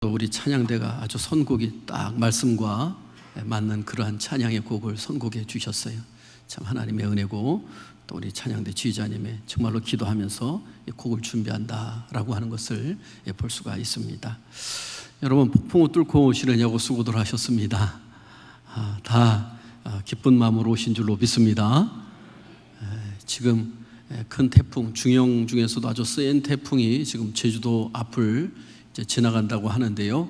또 우리 찬양대가 아주 선곡이 딱 말씀과 맞는 그러한 찬양의 곡을 선곡해 주셨어요. 참 하나님의 은혜고, 또 우리 찬양대 지휘자님의 정말로 기도하면서 이 곡을 준비한다라고 하는 것을 볼 수가 있습니다. 여러분, 폭풍우 뚫고 오시려냐고 수고들 하셨습니다. 다 기쁜 마음으로 오신 줄로 믿습니다. 지금 큰 태풍, 중형 중에서도 아주 센 태풍이 지금 제주도 앞을 이제 지나간다고 하는데요.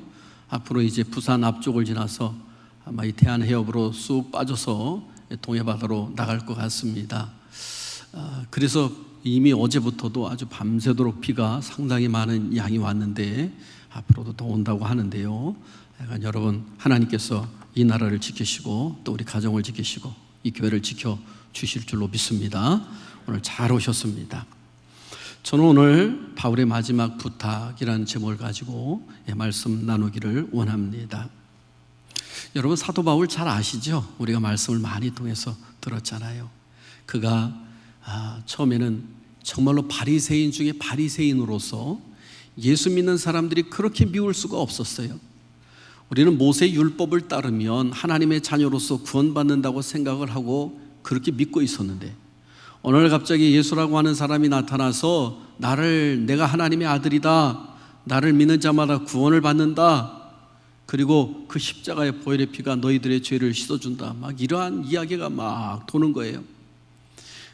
앞으로 이제 부산 앞쪽을 지나서 아마 이 대한해협으로 쑥 빠져서 동해바다로 나갈 것 같습니다. 그래서 이미 어제부터도 아주 밤새도록 비가 상당히 많은 양이 왔는데 앞으로도 더 온다고 하는데요. 그러니까 여러분, 하나님께서 이 나라를 지키시고 또 우리 가정을 지키시고 이 교회를 지켜주실 줄로 믿습니다. 오늘 잘 오셨습니다. 저는 오늘 바울의 마지막 부탁이라는 제목을 가지고 말씀 나누기를 원합니다. 여러분, 사도 바울 잘 아시죠? 우리가 말씀을 많이 통해서 들었잖아요. 그가 처음에는 정말로 바리새인 중에 바리새인으로서 예수 믿는 사람들이 그렇게 미울 수가 없었어요. 우리는 모세 율법을 따르면 하나님의 자녀로서 구원받는다고 생각을 하고 그렇게 믿고 있었는데, 오늘 갑자기 예수라고 하는 사람이 나타나서 내가 하나님의 아들이다, 나를 믿는 자마다 구원을 받는다, 그리고 그 십자가의 보혈의 피가 너희들의 죄를 씻어준다, 막 이러한 이야기가 막 도는 거예요.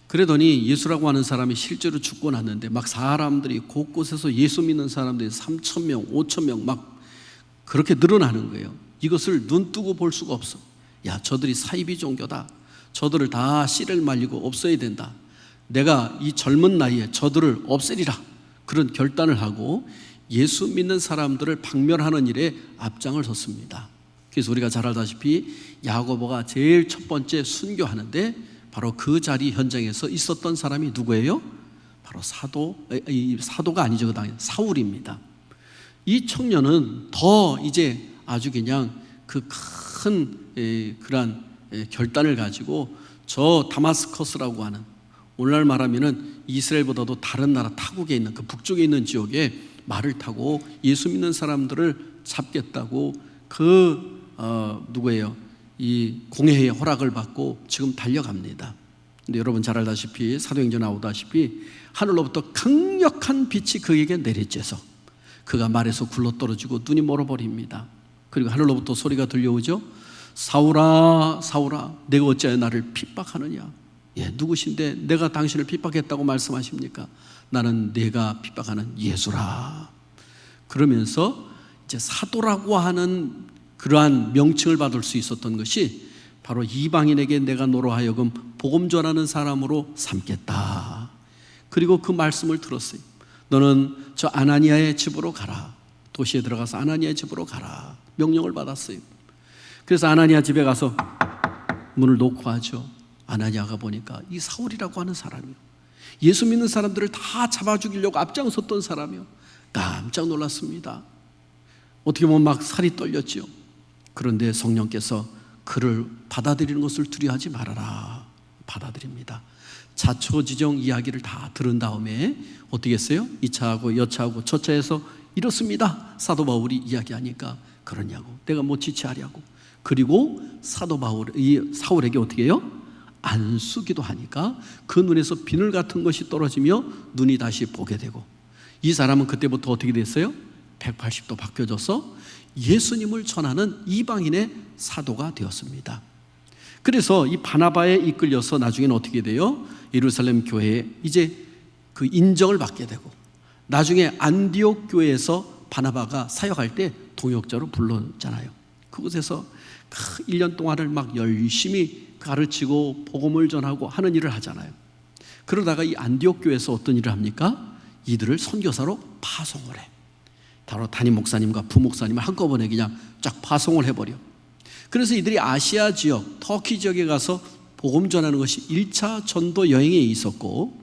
그러더니 예수라고 하는 사람이 실제로 죽고 났는데 막 사람들이 곳곳에서 예수 믿는 사람들이 3,000명, 5,000명 막 그렇게 늘어나는 거예요. 이것을 눈 뜨고 볼 수가 없어. 야, 저들이 사이비 종교다, 저들을 다 씨를 말리고 없애야 된다, 내가 이 젊은 나이에 저들을 없애리라, 그런 결단을 하고 예수 믿는 사람들을 박멸하는 일에 앞장을 섰습니다. 그래서 우리가 잘 알다시피 야고보가 제일 첫 번째 순교하는데 바로 그 자리 현장에서 있었던 사람이 누구예요? 바로 사도가 아니죠. 그 당시 사울입니다. 이 청년은 더 이제 아주 그냥 그 큰 그러한 결단을 가지고 저 다마스커스라고 하는, 오늘날 말하면은 이스라엘보다도 다른 나라 타국에 있는 그 북쪽에 있는 지역에 말을 타고 예수 믿는 사람들을 잡겠다고 누구예요? 이 공회의 허락을 받고 지금 달려갑니다. 근데 여러분 잘 알다시피 사도행전 나오다시피 하늘로부터 강력한 빛이 그에게 내리쬐서 그가 말에서 굴러떨어지고 눈이 멀어버립니다. 그리고 하늘로부터 소리가 들려오죠. 사울아, 사울아, 내가 어찌하여 나를 핍박하느냐? 누구신데 내가 당신을 핍박했다고 말씀하십니까? 나는 내가 핍박하는 예수라. 그러면서 이제 사도라고 하는 그러한 명칭을 받을 수 있었던 것이 바로 이방인에게 내가 너로 하여금 복음 전하는 사람으로 삼겠다. 그리고 그 말씀을 들었어요. 너는 저 아나니아의 집으로 가라. 도시에 들어가서 아나니아의 집으로 가라. 명령을 받았어요. 그래서 아나니아 집에 가서 문을 놓고 하죠. 아나니아가 보니까 이 사울이라고 하는 사람이요, 예수 믿는 사람들을 다 잡아 죽이려고 앞장섰던 사람이요. 깜짝 놀랐습니다. 어떻게 보면 막 살이 떨렸지요. 그런데 성령께서 그를 받아들이는 것을 두려워하지 말아라. 받아들입니다. 자초지종 이야기를 다 들은 다음에 어떻게 했어요? 2차하고 여차하고 저차에서 이렇습니다. 사도 바울이 이야기하니까 그러냐고, 내가 뭐 지체하려고. 그리고 사도 바울이 사울에게 어떻게 해요? 안수기도 하니까 그 눈에서 비늘 같은 것이 떨어지며 눈이 다시 보게 되고, 이 사람은 그때부터 어떻게 됐어요? 180도 바뀌어져서 예수님을 전하는 이방인의 사도가 되었습니다. 그래서 이 바나바에 이끌려서 나중에는 어떻게 돼요? 예루살렘 교회에 이제 그 인정을 받게 되고, 나중에 안디옥 교회에서 바나바가 사역할 때 동역자로 불렀잖아요. 그곳에서 1년 동안을 막 열심히 가르치고 복음을 전하고 하는 일을 하잖아요. 그러다가 이 안디옥 교회에서 어떤 일을 합니까? 이들을 선교사로 파송을 해. 바로 담임 목사님과 부목사님을 한꺼번에 그냥 쫙 파송을 해버려. 그래서 이들이 아시아 지역, 터키 지역에 가서 복음 전하는 것이 1차 전도 여행에 있었고,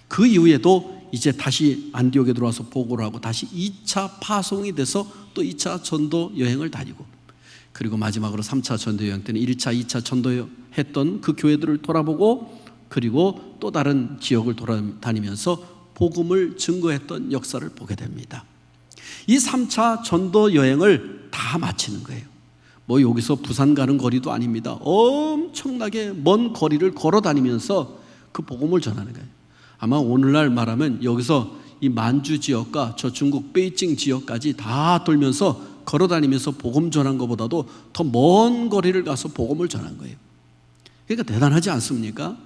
그 이후에도 이제 다시 안디옥에 들어와서 보고를 하고 다시 2차 파송이 돼서 또 2차 전도 여행을 다니고, 그리고 마지막으로 3차 전도 여행 때는 1차, 2차 전도했던 그 교회들을 돌아보고, 그리고 또 다른 지역을 돌아다니면서 복음을 증거했던 역사를 보게 됩니다. 이 3차 전도 여행을 다 마치는 거예요. 뭐 여기서 부산 가는 거리도 아닙니다. 엄청나게 먼 거리를 걸어 다니면서 그 복음을 전하는 거예요. 아마 오늘날 말하면 여기서 이 만주 지역과 저 중국 베이징 지역까지 다 돌면서 걸어 다니면서 복음 전한 것보다도 더 먼 거리를 가서 복음을 전한 거예요. 그러니까 대단하지 않습니까?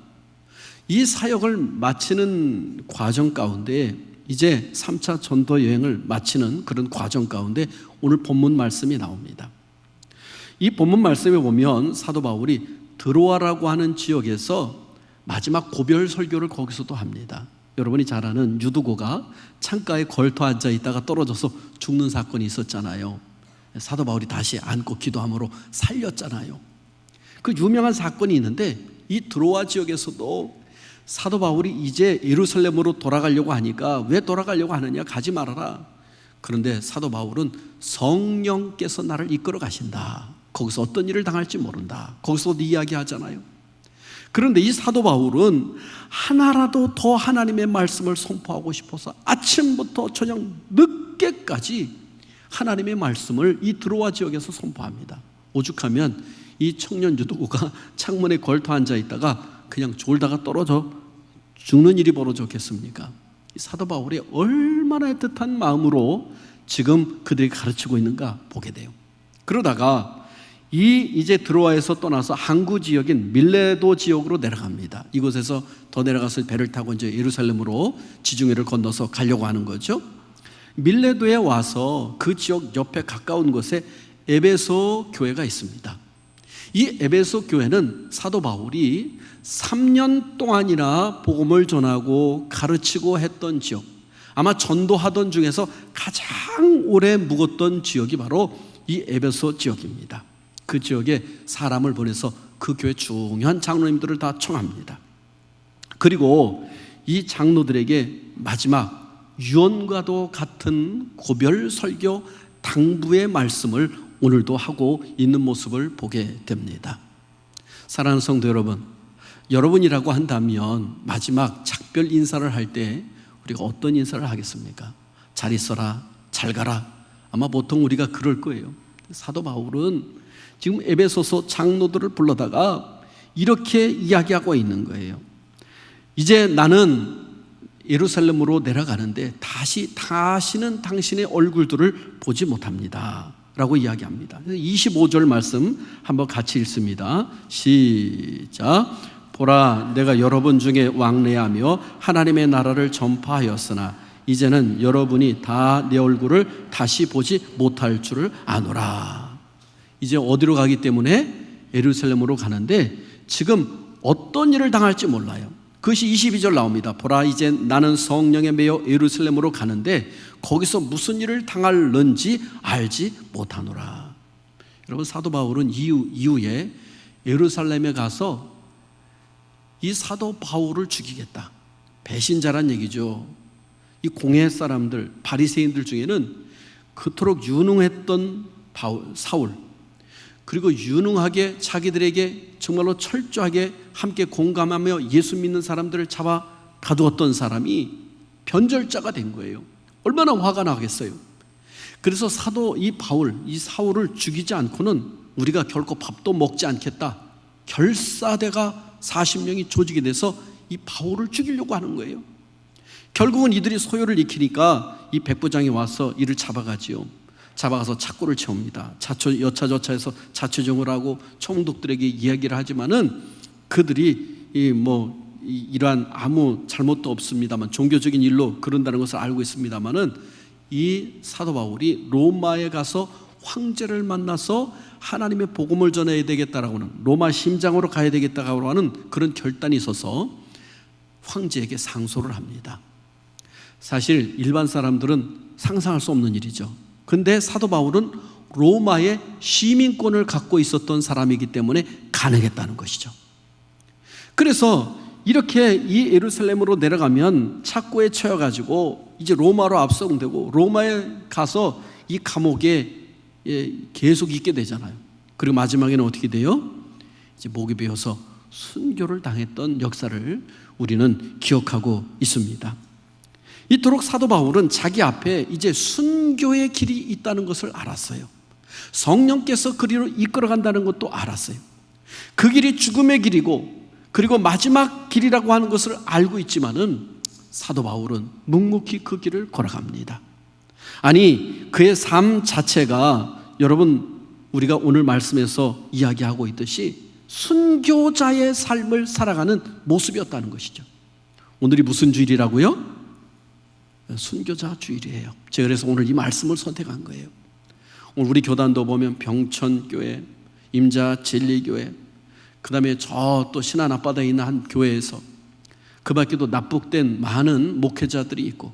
이 사역을 마치는 과정 가운데 이제 3차 전도 여행을 마치는 그런 과정 가운데 오늘 본문 말씀이 나옵니다. 이 본문 말씀에 보면 사도 바울이 드로아라고 하는 지역에서 마지막 고별 설교를 거기서도 합니다. 여러분이 잘 아는 유두고가 창가에 걸터 앉아 있다가 떨어져서 죽는 사건이 있었잖아요. 사도 바울이 다시 안고 기도함으로 살렸잖아요. 그 유명한 사건이 있는데 이 드로아 지역에서도 사도 바울이 이제 예루살렘으로 돌아가려고 하니까 왜 돌아가려고 하느냐, 가지 말아라. 그런데 사도 바울은 성령께서 나를 이끌어 가신다. 거기서 어떤 일을 당할지 모른다. 거기서도 이야기하잖아요. 그런데 이 사도 바울은 하나라도 더 하나님의 말씀을 선포하고 싶어서 아침부터 저녁 늦게까지 하나님의 말씀을 이 드로아 지역에서 선포합니다. 오죽하면 이 청년 유두고가 창문에 걸터 앉아 있다가 그냥 졸다가 떨어져 죽는 일이 벌어졌겠습니까? 이 사도 바울이 얼마나 애틋한 마음으로 지금 그들이 가르치고 있는가 보게 돼요. 그러다가 이제 드로아에서 떠나서 항구 지역인 밀레도 지역으로 내려갑니다. 이곳에서 더 내려가서 배를 타고 이제 예루살렘으로 지중해를 건너서 가려고 하는 거죠. 밀레도에 와서 그 지역 옆에 가까운 곳에 에베소 교회가 있습니다. 이 에베소 교회는 사도 바울이 3년 동안이나 복음을 전하고 가르치고 했던 지역, 아마 전도하던 중에서 가장 오래 묵었던 지역이 바로 이 에베소 지역입니다. 그 지역에 사람을 보내서 그 교회 중요한 장로님들을 다 청합니다. 그리고 이 장로들에게 마지막 유언과도 같은 고별 설교 당부의 말씀을 오늘도 하고 있는 모습을 보게 됩니다. 사랑하는 성도 여러분, 여러분이라고 한다면 마지막 작별 인사를 할 때 우리가 어떤 인사를 하겠습니까? 잘 있어라, 잘 가라. 아마 보통 우리가 그럴 거예요. 사도 바울은 지금 에베소서 장로들을 불러다가 이렇게 이야기하고 있는 거예요. 이제 나는 예루살렘으로 내려가는데 다시는 당신의 얼굴들을 보지 못합니다 라고 이야기합니다. 25절 말씀 한번 같이 읽습니다. 시작. 보라, 내가 여러분 중에 왕래하며 하나님의 나라를 전파하였으나 이제는 여러분이 다 내 얼굴을 다시 보지 못할 줄을 아노라. 이제 어디로 가기 때문에 예루살렘으로 가는데 지금 어떤 일을 당할지 몰라요. 그것이 22절 나옵니다. 보라, 이제 나는 성령에 매여 예루살렘으로 가는데 거기서 무슨 일을 당할는지 알지 못하노라. 여러분, 사도 바울은 이후에 예루살렘에 가서 이 사도 바울을 죽이겠다, 배신자란 얘기죠. 이 공회 사람들, 바리새인들 중에는 그토록 유능했던 사울, 그리고 유능하게 자기들에게 정말로 철저하게 함께 공감하며 예수 믿는 사람들을 잡아 가두었던 사람이 변절자가 된 거예요. 얼마나 화가 나겠어요. 그래서 이 사울을 죽이지 않고는 우리가 결코 밥도 먹지 않겠다, 결사대가 40명이 조직이 돼서 이 바울을 죽이려고 하는 거예요. 결국은 이들이 소요를 익히니까 이 백부장이 와서 이를 잡아가지요. 잡아가서 착고를 채웁니다. 여차저차해서 자초정을 하고 총독들에게 이야기를 하지만은 그들이 이러한 아무 잘못도 없습니다만 종교적인 일로 그런다는 것을 알고 있습니다만은 이 사도 바울이 로마에 가서 황제를 만나서 하나님의 복음을 전해야 되겠다라고 하는, 로마 심장으로 가야 되겠다고 하는 그런 결단이 있어서 황제에게 상소를 합니다. 사실 일반 사람들은 상상할 수 없는 일이죠. 근데 사도 바울은 로마의 시민권을 갖고 있었던 사람이기 때문에 가능했다는 것이죠. 그래서 이렇게 이 예루살렘으로 내려가면 착고에 처해가지고 이제 로마로 압송되고 로마에 가서 이 감옥에 계속 있게 되잖아요. 그리고 마지막에는 어떻게 돼요? 이제 목이 베어서 순교를 당했던 역사를 우리는 기억하고 있습니다. 이토록 사도 바울은 자기 앞에 이제 순교의 길이 있다는 것을 알았어요. 성령께서 그리로 이끌어간다는 것도 알았어요. 그 길이 죽음의 길이고 그리고 마지막 길이라고 하는 것을 알고 있지만은 사도 바울은 묵묵히 그 길을 걸어갑니다. 아니, 그의 삶 자체가 여러분 우리가 오늘 말씀에서 이야기하고 있듯이 순교자의 삶을 살아가는 모습이었다는 것이죠. 오늘이 무슨 주일이라고요? 순교자 주일이에요. 제가 그래서 오늘 이 말씀을 선택한 거예요. 오늘 우리 교단도 보면 병천교회, 임자진리교회, 그 다음에 저 또 신안 앞바다에 있는 한 교회에서 그 밖에도 납북된 많은 목회자들이 있고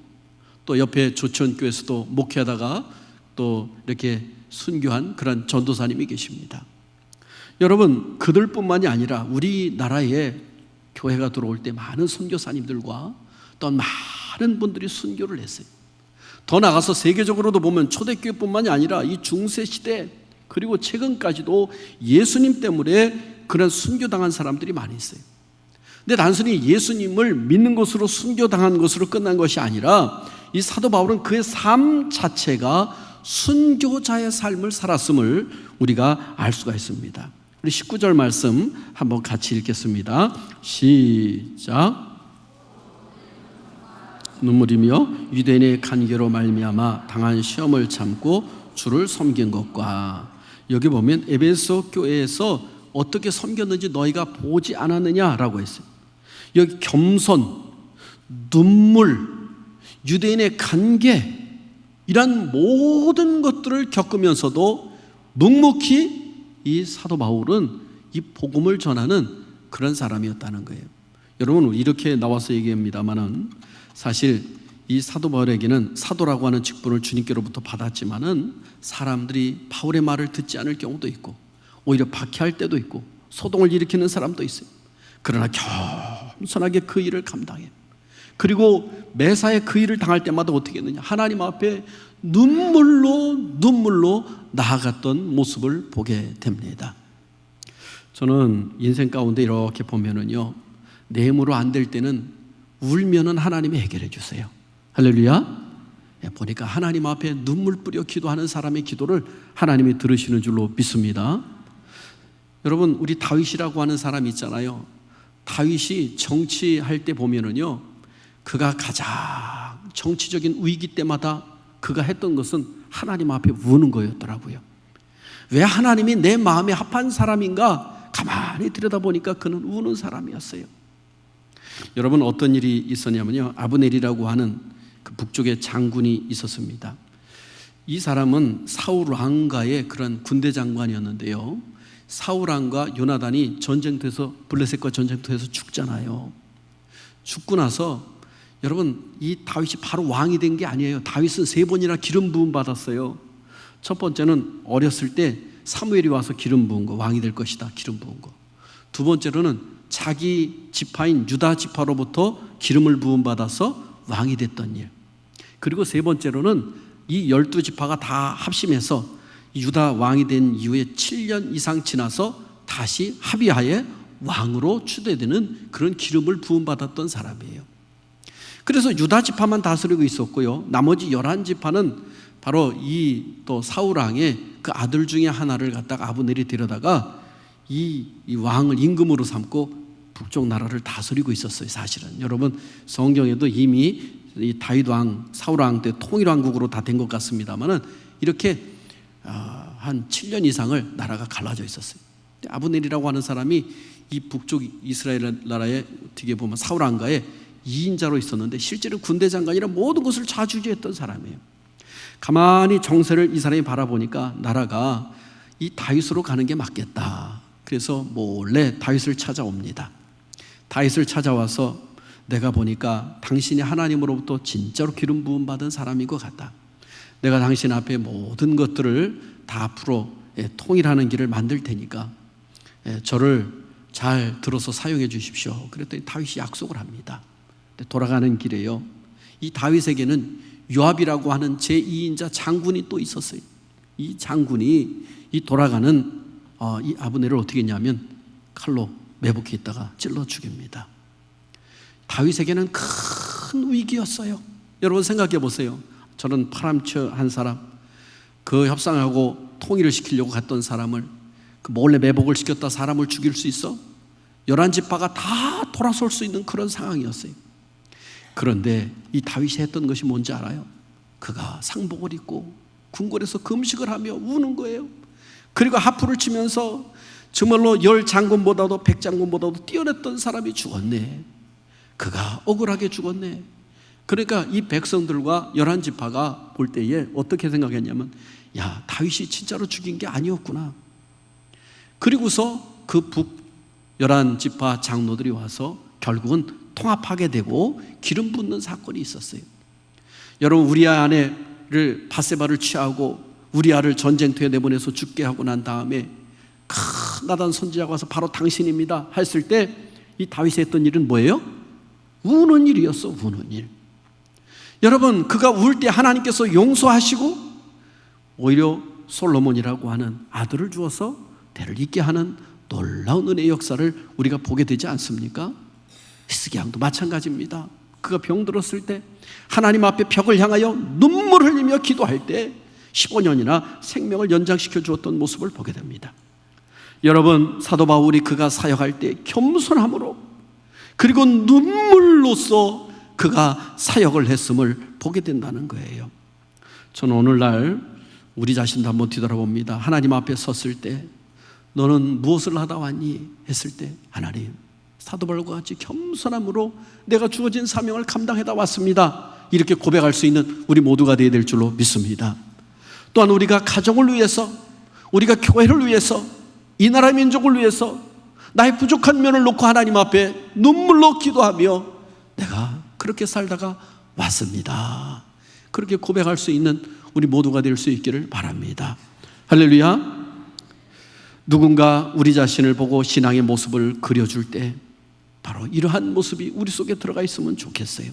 또 옆에 조천교회에서도 목회하다가 또 이렇게 순교한 그런 전도사님이 계십니다. 여러분, 그들뿐만이 아니라 우리나라에 교회가 들어올 때 많은 선교사님들과 또 많은 분들이 순교를 했어요. 더 나아가서 세계적으로도 보면 초대교회뿐만이 아니라 이 중세시대 그리고 최근까지도 예수님 때문에 그런 순교당한 사람들이 많이 있어요. 근데 단순히 예수님을 믿는 것으로 순교당한 것으로 끝난 것이 아니라 이 사도 바울은 그의 삶 자체가 순교자의 삶을 살았음을 우리가 알 수가 있습니다. 우리 19절 말씀 한번 같이 읽겠습니다. 시작. 눈물이며 유대인의 간계로 말미암아 당한 시험을 참고 주를 섬긴 것과, 여기 보면 에베소 교회에서 어떻게 섬겼는지 너희가 보지 않았느냐라고 했어요. 여기 겸손, 눈물, 유대인의 간계, 이런 모든 것들을 겪으면서도 묵묵히 이 사도 바울은 이 복음을 전하는 그런 사람이었다는 거예요. 여러분, 이렇게 나와서 얘기합니다만은 사실 이 사도 바울에게는 사도라고 하는 직분을 주님께로부터 받았지만은 사람들이 바울의 말을 듣지 않을 경우도 있고 오히려 박해할 때도 있고 소동을 일으키는 사람도 있어요. 그러나 겸손하게 그 일을 감당해. 그리고 매사에 그 일을 당할 때마다 어떻게 했느냐, 하나님 앞에 눈물로 나아갔던 모습을 보게 됩니다. 저는 인생 가운데 이렇게 보면은요, 내 힘으로 안 될 때는 울면은 하나님이 해결해 주세요. 할렐루야. 보니까 하나님 앞에 눈물 뿌려 기도하는 사람의 기도를 하나님이 들으시는 줄로 믿습니다. 여러분, 우리 다윗이라고 하는 사람이 있잖아요. 다윗이 정치할 때 보면은요, 그가 가장 정치적인 위기 때마다 그가 했던 것은 하나님 앞에 우는 거였더라고요. 왜 하나님이 내 마음에 합한 사람인가 가만히 들여다보니까 그는 우는 사람이었어요. 여러분, 어떤 일이 있었냐면요, 아브넬이라고 하는 그 북쪽의 장군이 있었습니다. 이 사람은 사울 왕가의 그런 군대 장관이었는데요, 사울 왕과 요나단이 전쟁터에서, 블레셋과 전쟁터에서 죽잖아요. 죽고 나서 여러분, 이 다윗이 바로 왕이 된 게 아니에요. 다윗은 3번이나 기름 부음 받았어요. 첫 번째는 어렸을 때 사무엘이 와서 기름 부은 거, 왕이 될 것이다, 기름 부은 거. 두 번째로는 자기 지파인 유다 지파로부터 기름을 부음 받아서 왕이 됐던 일. 그리고 세 번째로는 이 12지파가 다 합심해서 유다 왕이 된 이후에 7년 이상 지나서 다시 합의하에 왕으로 추대되는 그런 기름을 부음 받았던 사람이에요. 그래서 유다 지파만 다스리고 있었고요, 나머지 11지파는 바로 이 또 사울 왕의 그 아들 중에 하나를 갖다가 아브넬이 데려다가 이 왕을 임금으로 삼고 북쪽 나라를 다스리고 있었어요. 사실은 여러분, 성경에도 이미 이 다윗 왕, 사울 왕 때 통일왕국으로 다 된 것 같습니다만은 이렇게 한 7년 이상을 나라가 갈라져 있었어요. 아브넬이라고 하는 사람이 이 북쪽 이스라엘 나라에 어떻게 보면 사울 왕가의 2인자로 있었는데 실제로 군대 장관이라 모든 것을 좌지우지했던 사람이에요. 가만히 정세를 이 사람이 바라보니까 나라가 이 다윗으로 가는 게 맞겠다. 그래서 몰래 다윗을 찾아옵니다. 다윗을 찾아와서 내가 보니까 당신이 하나님으로부터 진짜로 기름 부음 받은 사람인 것 같다. 내가 당신 앞에 모든 것들을 다 앞으로 통일하는 길을 만들 테니까 저를 잘 들어서 사용해 주십시오. 그랬더니 다윗이 약속을 합니다. 돌아가는 길에요, 이 다윗에게는 요압이라고 하는 제2인자 장군이 또 있었어요. 이 장군이 이 돌아가는 이 아브넬을 어떻게 했냐면 칼로 매복해 있다가 찔러 죽입니다. 다윗에게는 큰 위기였어요. 여러분 생각해 보세요. 저는 파람처 한 사람, 그 협상하고 통일을 시키려고 갔던 사람을 그 몰래 매복을 시켰다 사람을 죽일 수 있어? 11지파가 다 돌아설 수 있는 그런 상황이었어요. 그런데 이 다윗이 했던 것이 뭔지 알아요? 그가 상복을 입고 궁궐에서 금식을 하며 우는 거예요. 그리고 하프를 치면서 정말로 10장군보다도 100장군보다도 뛰어났던 사람이 죽었네. 그가 억울하게 죽었네. 그러니까 이 백성들과 11지파가 볼 때에 어떻게 생각했냐면, 야, 다윗이 진짜로 죽인 게 아니었구나. 그리고서 그 북 11지파 장로들이 와서 결국은 통합하게 되고 기름 붓는 사건이 있었어요. 여러분, 우리아 아내를 바세바를 취하고 우리아를 전쟁터에 내보내서 죽게 하고 난 다음에 나단 선지자가 와서 바로 당신입니다 했을 때 이 다윗이 했던 일은 뭐예요? 우는 일이었어. 우는 일. 여러분, 그가 울 때 하나님께서 용서하시고 오히려 솔로몬이라고 하는 아들을 주어서 대를 잇게 하는 놀라운 은혜의 역사를 우리가 보게 되지 않습니까? 히스기야도 마찬가지입니다. 그가 병들었을 때 하나님 앞에 벽을 향하여 눈물 흘리며 기도할 때 15년이나 생명을 연장시켜 주었던 모습을 보게 됩니다. 여러분, 사도 바울이 그가 사역할 때 겸손함으로 그리고 눈물로써 그가 사역을 했음을 보게 된다는 거예요. 저는 오늘날 우리 자신도 한번 뒤돌아봅니다. 하나님 앞에 섰을 때 너는 무엇을 하다 왔니? 했을 때 하나님, 사도 바울과 같이 겸손함으로 내가 주어진 사명을 감당해다 왔습니다, 이렇게 고백할 수 있는 우리 모두가 되어야 될 줄로 믿습니다. 또한 우리가 가정을 위해서, 우리가 교회를 위해서, 이 나라 민족을 위해서 나의 부족한 면을 놓고 하나님 앞에 눈물로 기도하며 내가 그렇게 살다가 왔습니다, 그렇게 고백할 수 있는 우리 모두가 될 수 있기를 바랍니다. 할렐루야. 누군가 우리 자신을 보고 신앙의 모습을 그려줄 때 바로 이러한 모습이 우리 속에 들어가 있으면 좋겠어요.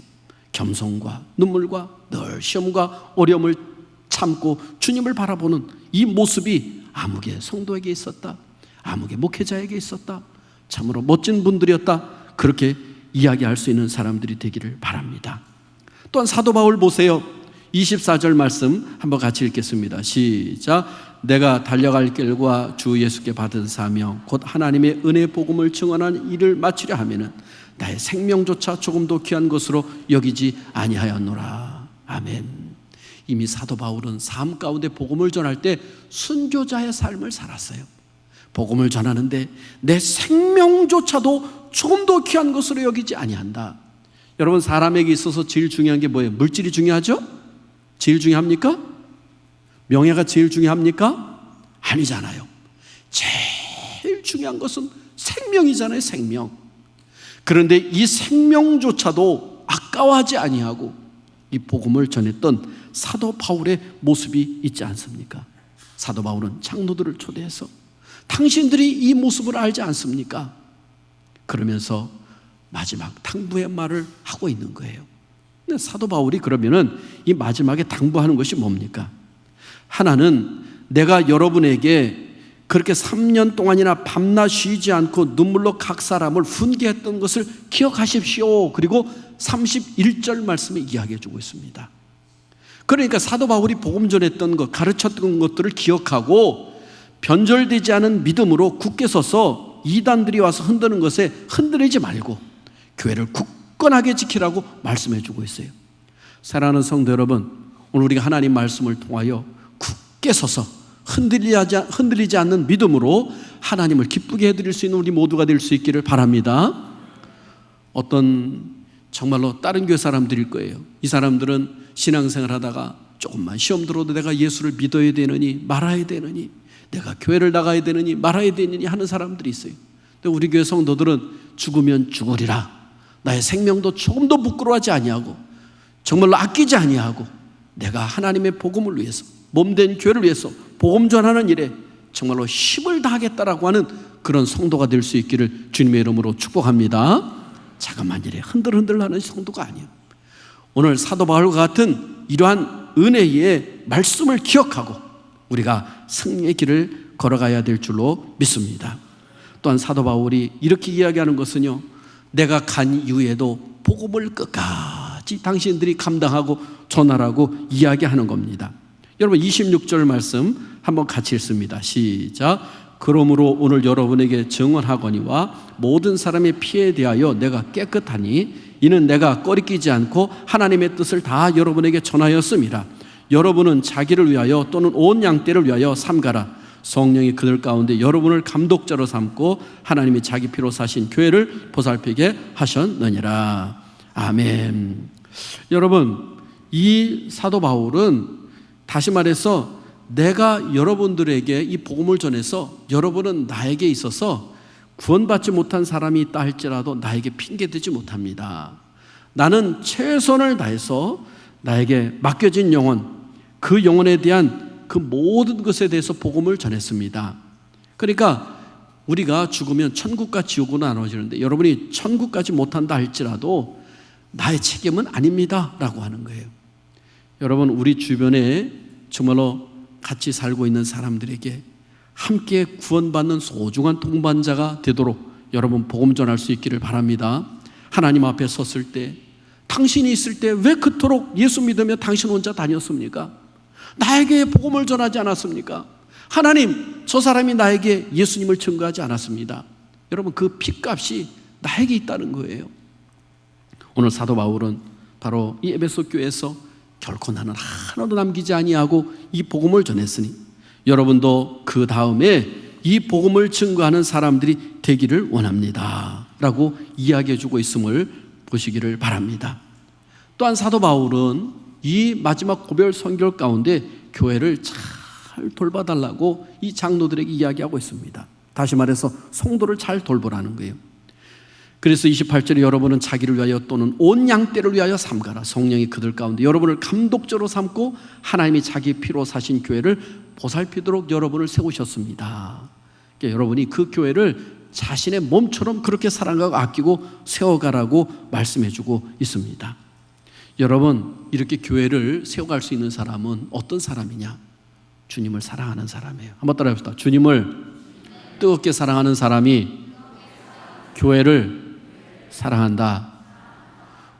겸손과 눈물과 늘 시험과 어려움을 참고 주님을 바라보는 이 모습이 아무개 성도에게 있었다, 아무개 목회자에게 있었다, 참으로 멋진 분들이었다, 그렇게 이야기할 수 있는 사람들이 되기를 바랍니다. 또한 사도 바울 보세요. 24절 말씀 한번 같이 읽겠습니다. 시작. 내가 달려갈 길과 주 예수께 받은 사명 곧 하나님의 은혜 복음을 증언한 일을 마치려 하면은 나의 생명조차 조금도 귀한 것으로 여기지 아니하였노라. 아멘. 이미 사도 바울은 삶 가운데 복음을 전할 때 순교자의 삶을 살았어요. 복음을 전하는데 내 생명조차도 조금도 귀한 것으로 여기지 아니한다. 여러분, 사람에게 있어서 제일 중요한 게 뭐예요? 물질이 중요하죠? 제일 중요합니까? 명예가 제일 중요합니까? 아니잖아요. 제일 중요한 것은 생명이잖아요. 생명. 그런데 이 생명조차도 아까워하지 아니하고 이 복음을 전했던 사도 바울의 모습이 있지 않습니까? 사도 바울은 장로들을 초대해서 당신들이 이 모습을 알지 않습니까? 그러면서 마지막 당부의 말을 하고 있는 거예요. 근데 사도 바울이 그러면은 이 마지막에 당부하는 것이 뭡니까? 하나는 내가 여러분에게 그렇게 3년 동안이나 밤낮 쉬지 않고 눈물로 각 사람을 훈계했던 것을 기억하십시오. 그리고 31절 말씀에 이야기해 주고 있습니다. 그러니까 사도 바울이 복음 전했던 것, 가르쳤던 것들을 기억하고 변절되지 않은 믿음으로 굳게 서서 이단들이 와서 흔드는 것에 흔들리지 말고 교회를 굳건하게 지키라고 말씀해 주고 있어요. 사랑하는 성도 여러분, 오늘 우리가 하나님 말씀을 통하여 굳게 서서 흔들리지 않는 믿음으로 하나님을 기쁘게 해드릴 수 있는 우리 모두가 될 수 있기를 바랍니다. 어떤 정말로 다른 교회 사람들일 거예요. 이 사람들은 신앙생활 하다가 조금만 시험 들어도 내가 예수를 믿어야 되느니 말아야 되느니, 내가 교회를 나가야 되느니 말아야 되느니 하는 사람들이 있어요. 근데 우리 교회 성도들은 죽으면 죽으리라, 나의 생명도 조금도 부끄러워하지 아니하고 정말로 아끼지 아니하고 내가 하나님의 복음을 위해서, 몸된 교회를 위해서 복음 전하는 일에 정말로 힘을 다하겠다라고 하는 그런 성도가 될 수 있기를 주님의 이름으로 축복합니다. 자그마한 일에 흔들흔들하는 성도가 아니에요. 오늘 사도 바울과 같은 이러한 은혜의 말씀을 기억하고 우리가 승리의 길을 걸어가야 될 줄로 믿습니다. 또한 사도 바울이 이렇게 이야기하는 것은요, 내가 간 이후에도 복음을 끝까지 끝까지 당신들이 감당하고 전하라고 이야기하는 겁니다. 여러분 26절 말씀 한번 같이 읽습니다. 시작. 그러므로 오늘 여러분에게 증언하거니와 모든 사람의 피에 대하여 내가 깨끗하니 이는 내가 꺼리끼지 않고 하나님의 뜻을 다 여러분에게 전하였습니다. 여러분은 자기를 위하여 또는 온 양떼를 위하여 삼가라. 성령이 그들 가운데 여러분을 감독자로 삼고 하나님이 자기 피로 사신 교회를 보살피게 하셨느니라. 아멘. 여러분, 이 사도 바울은 다시 말해서 내가 여러분들에게 이 복음을 전해서 여러분은 나에게 있어서 구원받지 못한 사람이 있다 할지라도 나에게 핑계대지 못합니다. 나는 최선을 다해서 나에게 맡겨진 영혼, 그 영혼에 대한 그 모든 것에 대해서 복음을 전했습니다. 그러니까 우리가 죽으면 천국과 지옥으로 나눠지는데 여러분이 천국까지 못한다 할지라도 나의 책임은 아닙니다 라고 하는 거예요. 여러분, 우리 주변에 정말로 같이 살고 있는 사람들에게 함께 구원받는 소중한 동반자가 되도록 여러분 복음 전할 수 있기를 바랍니다. 하나님 앞에 섰을 때 당신이 있을 때 왜 그토록 예수 믿으며 당신 혼자 다녔습니까? 나에게 복음을 전하지 않았습니까? 하나님, 저 사람이 나에게 예수님을 증거하지 않았습니다. 여러분, 그 핏값이 나에게 있다는 거예요. 오늘 사도 바울은 바로 이 에베소 교회에서 결코 나는 하나도 남기지 아니하고 이 복음을 전했으니 여러분도 그 다음에 이 복음을 증거하는 사람들이 되기를 원합니다 라고 이야기해 주고 있음을 보시기를 바랍니다. 또한 사도 바울은 이 마지막 고별 선교 가운데 교회를 잘 돌봐달라고 이 장로들에게 이야기하고 있습니다. 다시 말해서 성도를 잘 돌보라는 거예요. 그래서 28절에 여러분은 자기를 위하여 또는 온 양떼를 위하여 삼가라. 성령이 그들 가운데 여러분을 감독자로 삼고 하나님이 자기 피로 사신 교회를 보살피도록 여러분을 세우셨습니다. 그러니까 여러분이 그 교회를 자신의 몸처럼 그렇게 사랑하고 아끼고 세워가라고 말씀해주고 있습니다. 여러분, 이렇게 교회를 세워갈 수 있는 사람은 어떤 사람이냐? 주님을 사랑하는 사람이에요. 한번 따라해 봅시다. 주님을 뜨겁게 사랑하는 사람이 교회를 사랑한다.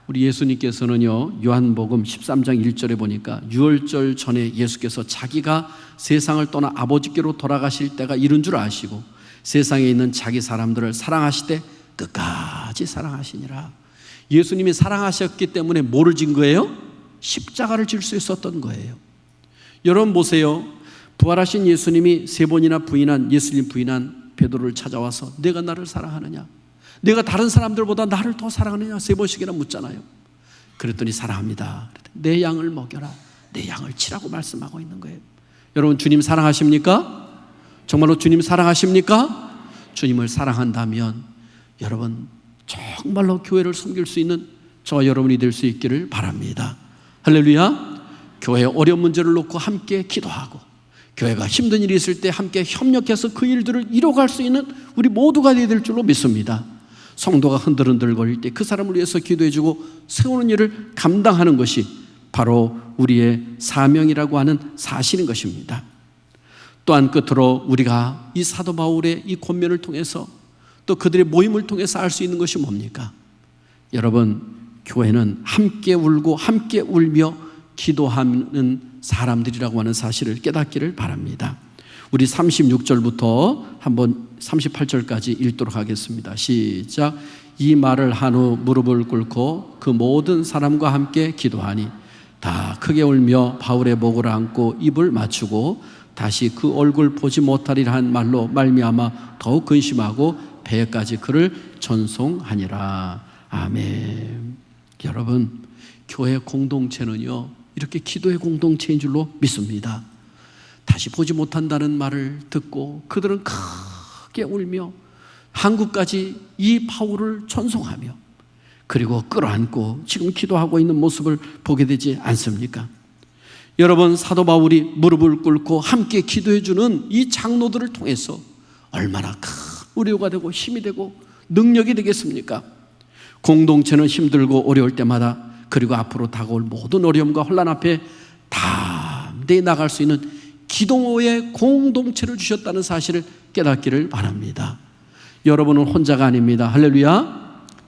우리 예수님께서는요, 요한복음 13장 1절에 보니까 유월절 전에 예수께서 자기가 세상을 떠나 아버지께로 돌아가실 때가 이른 줄 아시고 세상에 있는 자기 사람들을 사랑하시되 끝까지 사랑하시니라. 예수님이 사랑하셨기 때문에 뭐를 진 거예요? 십자가를 질 수 있었던 거예요. 여러분 보세요. 부활하신 예수님이 세 번이나 부인한, 예수님 부인한 베드로를 찾아와서 내가 나를 사랑하느냐? 내가 다른 사람들보다 나를 더 사랑하느냐? 세 번씩이나 묻잖아요. 그랬더니 사랑합니다. 내 양을 먹여라. 내 양을 치라고 말씀하고 있는 거예요. 여러분, 주님 사랑하십니까? 정말로 주님 사랑하십니까? 주님을 사랑한다면 여러분 정말로 교회를 섬길 수 있는 저와 여러분이 될 수 있기를 바랍니다. 할렐루야. 교회의 어려운 문제를 놓고 함께 기도하고 교회가 힘든 일이 있을 때 함께 협력해서 그 일들을 이뤄갈 수 있는 우리 모두가 되어야 될 줄로 믿습니다. 성도가 흔들흔들거릴 때 그 사람을 위해서 기도해주고 세우는 일을 감당하는 것이 바로 우리의 사명이라고 하는 사실인 것입니다. 또한 끝으로 우리가 이 사도 바울의 이 권면을 통해서 또 그들의 모임을 통해서 알 수 있는 것이 뭡니까? 여러분, 교회는 함께 울고 함께 울며 기도하는 사람들이라고 하는 사실을 깨닫기를 바랍니다. 우리 36절부터 한번 38절까지 읽도록 하겠습니다. 시작. 이 말을 한 후 무릎을 꿇고 그 모든 사람과 함께 기도하니 다 크게 울며 바울의 목을 안고 입을 맞추고 다시 그 얼굴 보지 못하리라 한 말로 말미암아 더욱 근심하고 배까지 그를 전송하니라. 아멘. 여러분, 교회 공동체는요 이렇게 기도의 공동체인 줄로 믿습니다. 다시 보지 못한다는 말을 듣고 그들은 크게 울며 한국까지 이 바울을 전송하며 그리고 끌어안고 지금 기도하고 있는 모습을 보게 되지 않습니까? 여러분, 사도 바울이 무릎을 꿇고 함께 기도해 주는 이 장로들을 통해서 얼마나 큰 위로가 되고 힘이 되고 능력이 되겠습니까? 공동체는 힘들고 어려울 때마다 그리고 앞으로 다가올 모든 어려움과 혼란 앞에 담대히 나갈 수 있는 기도의 공동체를 주셨다는 사실을 깨닫기를 바랍니다. 여러분은 혼자가 아닙니다. 할렐루야.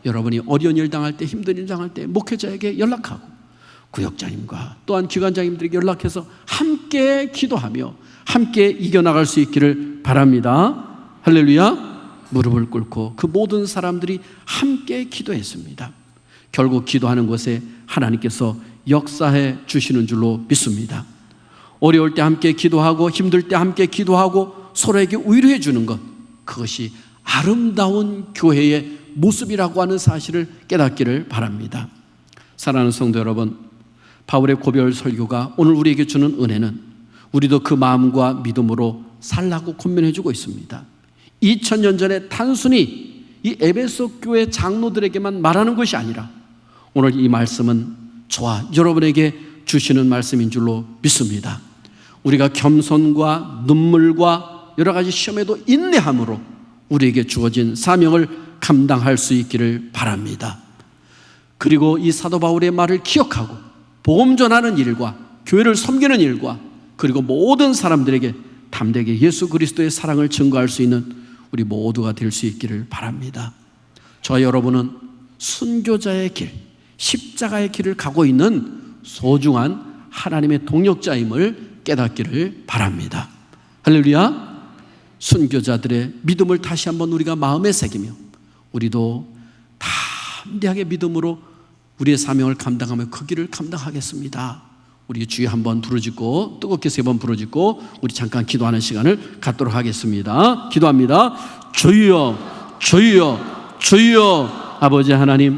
여러분이 어려운 일 당할 때, 힘든 일 당할 때 목회자에게 연락하고 구역장님과 또한 기관장님들에게 연락해서 함께 기도하며 함께 이겨나갈 수 있기를 바랍니다. 할렐루야. 무릎을 꿇고 그 모든 사람들이 함께 기도했습니다. 결국 기도하는 곳에 하나님께서 역사해 주시는 줄로 믿습니다. 어려울 때 함께 기도하고 힘들 때 함께 기도하고 서로에게 위로해 주는 것, 그것이 아름다운 교회의 모습이라고 하는 사실을 깨닫기를 바랍니다. 사랑하는 성도 여러분, 바울의 고별 설교가 오늘 우리에게 주는 은혜는 우리도 그 마음과 믿음으로 살라고 권면해 주고 있습니다. 2000년 전에 단순히 이 에베소 교회 장로들에게만 말하는 것이 아니라 오늘 이 말씀은 저와 여러분에게 주시는 말씀인 줄로 믿습니다. 우리가 겸손과 눈물과 여러 가지 시험에도 인내함으로 우리에게 주어진 사명을 감당할 수 있기를 바랍니다. 그리고 이 사도 바울의 말을 기억하고 복음 전하는 일과 교회를 섬기는 일과 그리고 모든 사람들에게 담대하게 예수 그리스도의 사랑을 증거할 수 있는 우리 모두가 될 수 있기를 바랍니다. 저와 여러분은 순교자의 길, 십자가의 길을 가고 있는 소중한 하나님의 동역자임을 깨닫기를 바랍니다. 할렐루야. 순교자들의 믿음을 다시 한번 우리가 마음에 새기며 우리도 담대하게 믿음으로 우리의 사명을 감당하며 그 길을 감당하겠습니다. 우리 주여 한번 부르짖고 뜨겁게 3번 부르짖고 우리 잠깐 기도하는 시간을 갖도록 하겠습니다. 기도합니다. 주여 주여 주여. 아버지 하나님,